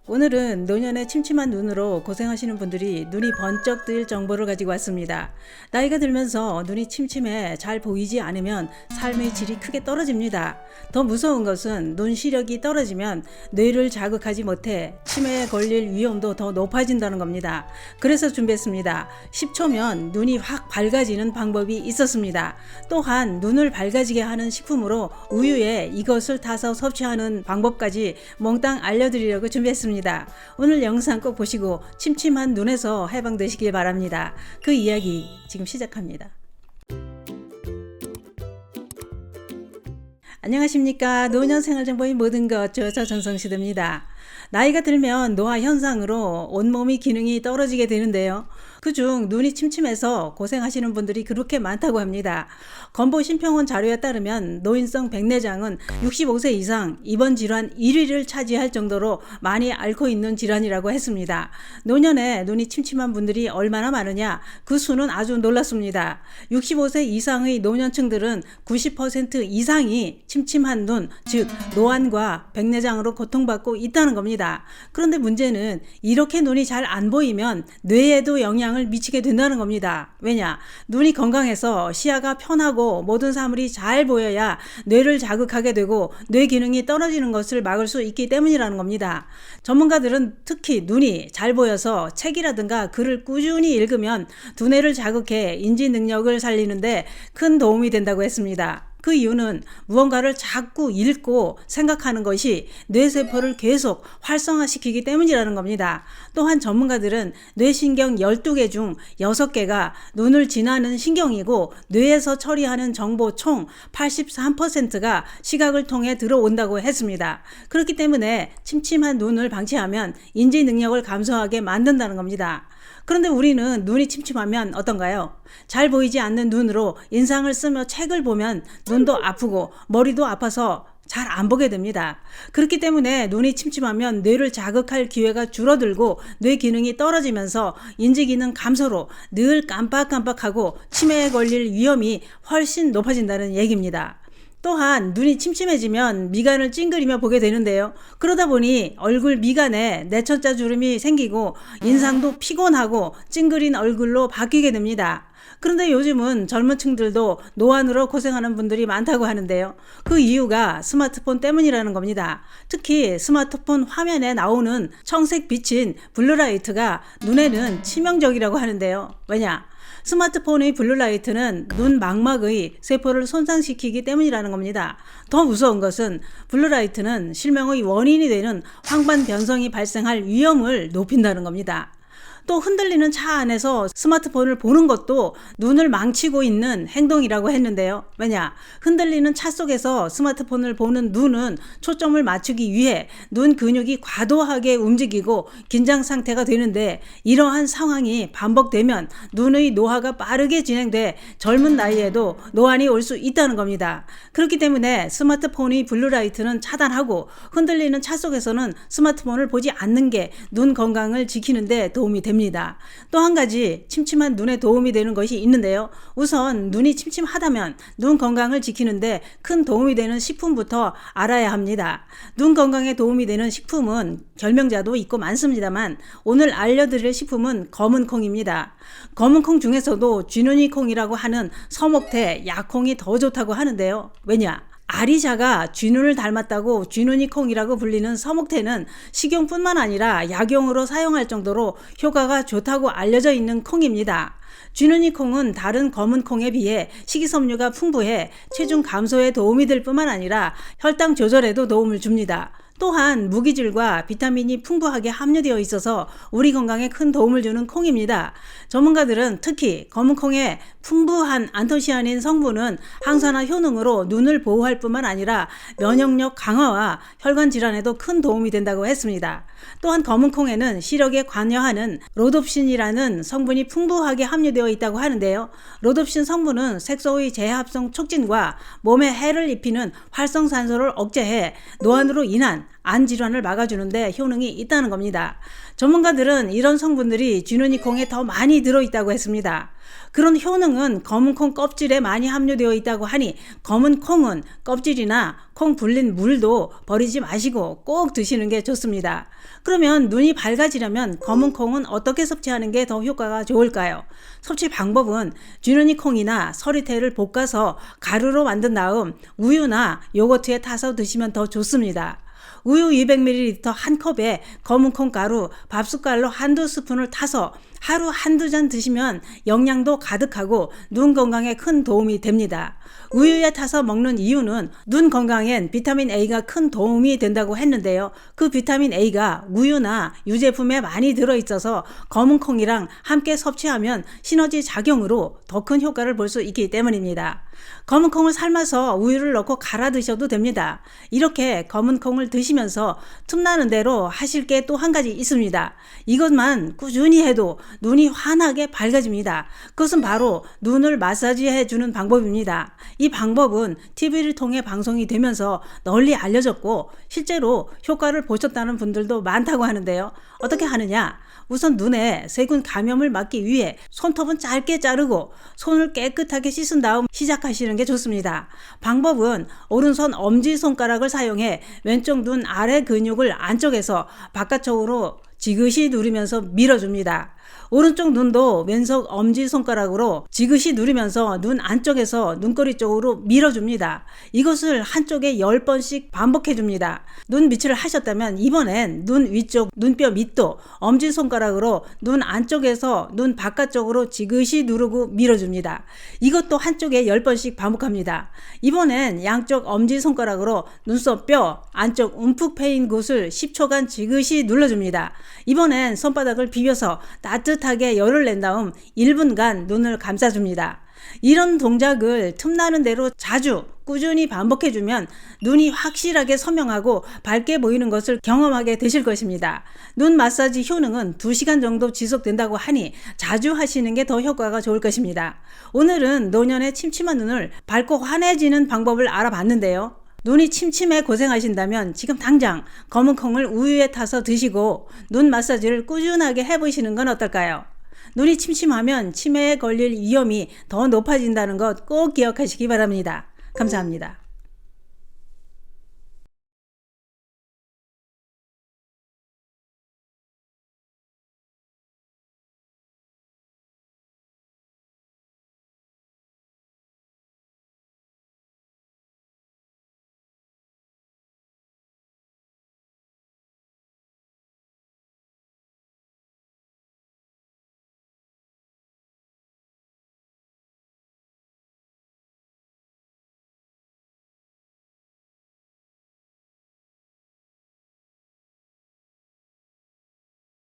오늘은 노년의 침침한 눈으로 고생하시는 분들이 눈이 번쩍 뜨일 정보를 가지고 왔습니다. 나이가 들면서 눈이 침침해 잘 보이지 않으면 삶의 질이 크게 떨어집니다. 더 무서운 것은 눈 시력이 떨어지면 뇌를 자극하지 못해 치매에 걸릴 위험도 더 높아진다는 겁니다. 그래서 준비했습니다. 10초면 눈이 확 밝아지는 방법이 있었습니다. 또한 눈을 밝아지게 하는 식품으로 우유에 이것을 타서 섭취하는 방법까지 몽땅 알려드리려고 준비했습니다. 오늘 영상 꼭 보시고 침침한 눈에서 해방되시길 바랍니다. 그 이야기 지금 시작합니다. 안녕하십니까. 노년생활정보의 모든 것 조여사 전성시대입니다. 나이가 들면 노화 현상으로 온몸의 기능이 떨어지게 되는데요. 그중 눈이 침침해서 고생하시는 분들이 그렇게 많다고 합니다. 건보심평원 자료에 따르면 노인성 백내장은 65세 이상 입원 질환 1위를 차지할 정도로 많이 앓고 있는 질환이라고 했습니다. 노년에 눈이 침침한 분들이 얼마나 많으냐? 그 수는 아주 놀랍습니다. 65세 이상의 노년층들은 90% 이상이 침침한 눈, 즉 노안과 백내장으로 고통받고 있다는 겁니다. 그런데 문제는 이렇게 눈이 잘 안 보이면 뇌에도 영향을 미치게 된다는 겁니다. 왜냐? 눈이 건강해서 시야가 편하고 모든 사물이 잘 보여야 뇌를 자극하게 되고 뇌 기능이 떨어지는 것을 막을 수 있기 때문이라는 겁니다. 전문가들은 특히 눈이 잘 보여서 책이라든가 글을 꾸준히 읽으면 두뇌를 자극해 인지 능력을 살리는데 큰 도움이 된다고 했습니다. 그 이유는 무언가를 자꾸 읽고 생각하는 것이 뇌세포를 계속 활성화시키기 때문이라는 겁니다. 또한 전문가들은 뇌신경 12개 중 6개가 눈을 지나는 신경이고 뇌에서 처리하는 정보 총 83%가 시각을 통해 들어온다고 했습니다. 그렇기 때문에 침침한 눈을 방치하면 인지 능력을 감소하게 만든다는 겁니다. 그런데 우리는 눈이 침침하면 어떤가요? 잘 보이지 않는 눈으로 인상을 쓰며 책을 보면 눈도 아프고 머리도 아파서 잘 안 보게 됩니다. 그렇기 때문에 눈이 침침하면 뇌를 자극할 기회가 줄어들고 뇌 기능이 떨어지면서 인지 기능 감소로 늘 깜빡깜빡하고 치매에 걸릴 위험이 훨씬 높아진다는 얘기입니다. 또한 눈이 침침해지면 미간을 찡그리며 보게 되는데요. 그러다 보니 얼굴 미간에 내천자 주름이 생기고 인상도 피곤하고 찡그린 얼굴로 바뀌게 됩니다. 그런데 요즘은 젊은 층들도 노안으로 고생하는 분들이 많다고 하는데요. 그 이유가 스마트폰 때문이라는 겁니다. 특히 스마트폰 화면에 나오는 청색 빛인 블루라이트가 눈에는 치명적이라고 하는데요. 왜냐? 스마트폰의 블루라이트는 눈 망막의 세포를 손상시키기 때문이라는 겁니다. 더 무서운 것은 블루라이트는 실명의 원인이 되는 황반 변성이 발생할 위험을 높인다는 겁니다. 또 흔들리는 차 안에서 스마트폰을 보는 것도 눈을 망치고 있는 행동이라고 했는데요. 왜냐? 흔들리는 차 속에서 스마트폰을 보는 눈은 초점을 맞추기 위해 눈 근육이 과도하게 움직이고 긴장 상태가 되는데 이러한 상황이 반복되면 눈의 노화가 빠르게 진행돼 젊은 나이에도 노안이 올 수 있다는 겁니다. 그렇기 때문에 스마트폰의 블루라이트는 차단하고 흔들리는 차 속에서는 스마트폰을 보지 않는 게 눈 건강을 지키는 데 도움이 됩니다. 또 한 가지 침침한 눈에 도움이 되는 것이 있는데요. 우선 눈이 침침하다면 눈 건강을 지키는데 큰 도움이 되는 식품부터 알아야 합니다. 눈 건강에 도움이 되는 식품은 결명자도 있고 많습니다만 오늘 알려드릴 식품은 검은콩입니다. 검은콩 중에서도 쥐눈이콩이라고 하는 서목태, 약콩이 더 좋다고 하는데요. 왜냐? 아리자가 쥐눈을 닮았다고 쥐눈이콩이라고 불리는 서목태는 식용뿐만 아니라 약용으로 사용할 정도로 효과가 좋다고 알려져 있는 콩입니다. 쥐눈이콩은 다른 검은콩에 비해 식이섬유가 풍부해 체중 감소에 도움이 될 뿐만 아니라 혈당 조절에도 도움을 줍니다. 또한 무기질과 비타민이 풍부하게 함유되어 있어서 우리 건강에 큰 도움을 주는 콩입니다. 전문가들은 특히 검은콩의 풍부한 안토시아닌 성분은 항산화 효능으로 눈을 보호할 뿐만 아니라 면역력 강화와 혈관 질환에도 큰 도움이 된다고 했습니다. 또한 검은콩에는 시력에 관여하는 로놉신이라는 성분이 풍부하게 함유되어 있다고 하는데요. 로놉신 성분은 색소의 재합성 촉진과 몸에 해를 입히는 활성산소를 억제해 노안으로 인한 안 질환을 막아주는데 효능이 있다는 겁니다. 전문가들은 이런 성분들이 쥐눈이 콩에 더 많이 들어있다고 했습니다. 그런 효능은 검은 콩 껍질에 많이 함유되어 있다고 하니 검은 콩은 껍질이나 콩 불린 물도 버리지 마시고 꼭 드시는 게 좋습니다. 그러면 눈이 밝아지려면 검은 콩은 어떻게 섭취하는 게 더 효과가 좋을까요? 섭취 방법은 쥐눈이 콩이나 서리태를 볶아서 가루로 만든 다음 우유나 요거트에 타서 드시면 더 좋습니다. 우유 200ml 한 컵에 검은 콩 가루 밥숟갈로 한두 스푼을 타서 하루 한두 잔 드시면 영양도 가득하고 눈 건강에 큰 도움이 됩니다. 우유에 타서 먹는 이유는 눈 건강엔 비타민 A가 큰 도움이 된다고 했는데요. 그 비타민 A가 우유나 유제품에 많이 들어있어서 검은 콩이랑 함께 섭취하면 시너지 작용으로 더 큰 효과를 볼 수 있기 때문입니다. 검은 콩을 삶아서 우유를 넣고 갈아 드셔도 됩니다. 이렇게 검은 콩을 드시면서 틈나는 대로 하실 게 또 한 가지 있습니다. 이것만 꾸준히 해도 눈이 환하게 밝아집니다. 그것은 바로 눈을 마사지해 주는 방법입니다. 이 방법은 TV를 통해 방송이 되면서 널리 알려졌고 실제로 효과를 보셨다는 분들도 많다고 하는데요. 어떻게 하느냐? 우선 눈에 세균 감염을 막기 위해 손톱은 짧게 자르고 손을 깨끗하게 씻은 다음 시작하시는 게 좋습니다. 방법은 오른손 엄지손가락을 사용해 왼쪽 눈 아래 근육을 안쪽에서 바깥쪽으로 지그시 누르면서 밀어줍니다. 오른쪽 눈도 왼손 엄지손가락으로 지그시 누르면서 눈 안쪽에서 눈꼬리 쪽으로 밀어줍니다. 이것을 한쪽에 10번씩 반복해줍니다. 눈 밑을 하셨다면 이번엔 눈 위쪽 눈뼈 밑도 엄지손가락으로 눈 안쪽에서 눈 바깥쪽으로 지그시 누르고 밀어줍니다. 이것도 한쪽에 10번씩 반복합니다. 이번엔 양쪽 엄지손가락으로 눈썹뼈 안쪽 움푹 패인 곳을 10초간 지그시 눌러줍니다. 이번엔 손바닥을 비벼서 따뜻하게 열을 낸 다음 1분간 눈을 감싸줍니다. 이런 동작을 틈나는 대로 자주 꾸준히 반복해주면 눈이 확실하게 선명하고 밝게 보이는 것을 경험하게 되실 것입니다. 눈 마사지 효능은 2시간 정도 지속된다고 하니 자주 하시는 게 더 효과가 좋을 것입니다. 오늘은 노년의 침침한 눈을 밝고 환해지는 방법을 알아봤는데요. 눈이 침침해 고생하신다면 지금 당장 검은 콩을 우유에 타서 드시고 눈 마사지를 꾸준하게 해보시는 건 어떨까요? 눈이 침침하면 치매에 걸릴 위험이 더 높아진다는 것 꼭 기억하시기 바랍니다. 감사합니다.